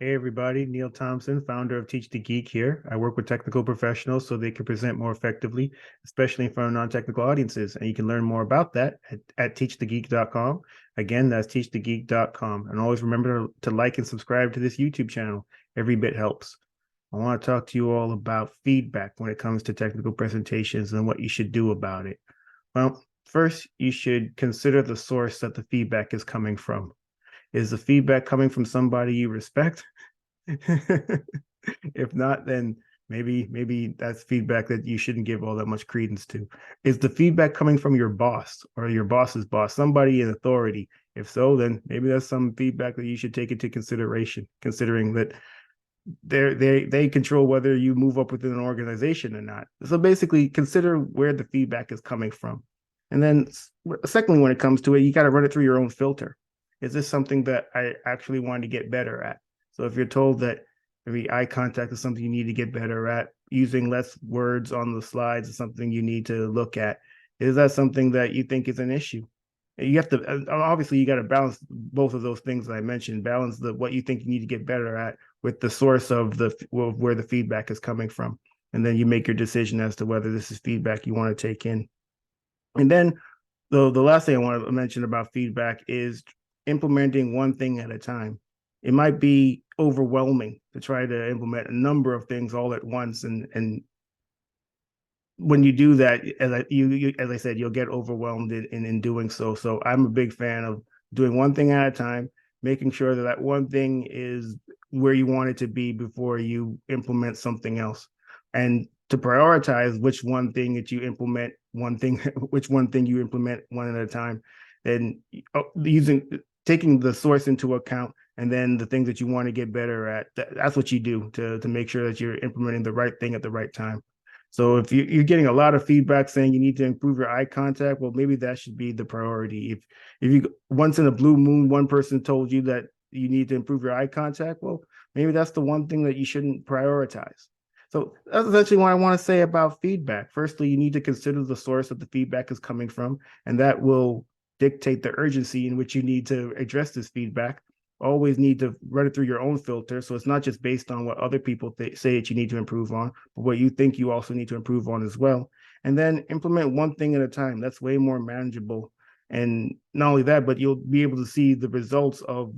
Hey everybody, Neil Thompson, founder of Teach the Geek here. I work with technical professionals so they can present more effectively, especially in front of non-technical audiences. And you can learn more about that at teachthegeek.com. Again, that's teachthegeek.com. And always remember to like and subscribe to this YouTube channel. Every bit helps. I want to talk to you all about feedback when it comes to technical presentations and what you should do about it. Well, first, you should consider the source that the feedback is coming from. Is the feedback coming from somebody you respect? If not, then maybe that's feedback that you shouldn't give all that much credence to. Is the feedback coming from your boss or your boss's boss, somebody in authority? If so, then maybe that's some feedback that you should take into consideration, considering that they control whether you move up within an organization or not. So basically, consider where the feedback is coming from. And then secondly, when it comes to it, you got to run it through your own filter. Is this something that I actually want to get better at? So if you're told that maybe eye contact is something you need to get better at, using less words on the slides is something you need to look at, is that something that you think is an issue? You have to obviously you got to balance both of those things that I mentioned, balance the what you think you need to get better at with the source of where the feedback is coming from. And then you make your decision as to whether this is feedback you want to take in. And then the last thing I want to mention about feedback is implementing one thing at a time. It might be overwhelming to try to implement a number of things all at once, and when you do that, as I said, you'll get overwhelmed in doing so. So I'm a big fan of doing one thing at a time, making sure that that one thing is where you want it to be before you implement something else, and to prioritize which one thing that you implement, which one thing you implement one at a time, and using taking the source into account, and then the things that you want to get better at. That's what you do to make sure that you're implementing the right thing at the right time. So if you're getting a lot of feedback saying you need to improve your eye contact, well, maybe that should be the priority. If you once in a blue moon, one person told you that you need to improve your eye contact, well, maybe that's the one thing that you shouldn't prioritize. So that's essentially what I want to say about feedback. Firstly, you need to consider the source that the feedback is coming from, and that will dictate the urgency in which you need to address this feedback. Always need to run it through your own filter. So it's not just based on what other people say that you need to improve on, but what you think you also need to improve on as well. And then implement one thing at a time. That's way more manageable. And not only that, but you'll be able to see the results of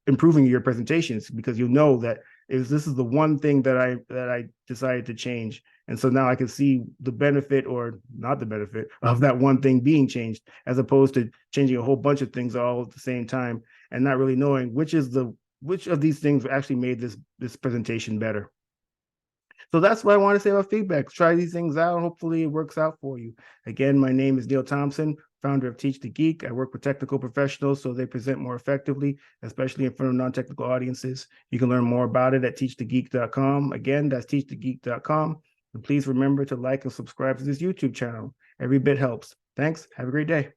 improving your presentations, because you'll know that is this is the one thing that I decided to change. And so now I can see the benefit or not the benefit of that one thing being changed, as opposed to changing a whole bunch of things all at the same time and not really knowing which of these things actually made this presentation better. So that's what I want to say about feedback. Try these things out. Hopefully it works out for you. Again, my name is Neil Thompson, founder of Teach the Geek. I work with technical professionals so they present more effectively, especially in front of non-technical audiences. You can learn more about it at teachthegeek.com. Again, that's teachthegeek.com. And please remember to like and subscribe to this YouTube channel. Every bit helps. Thanks. Have a great day.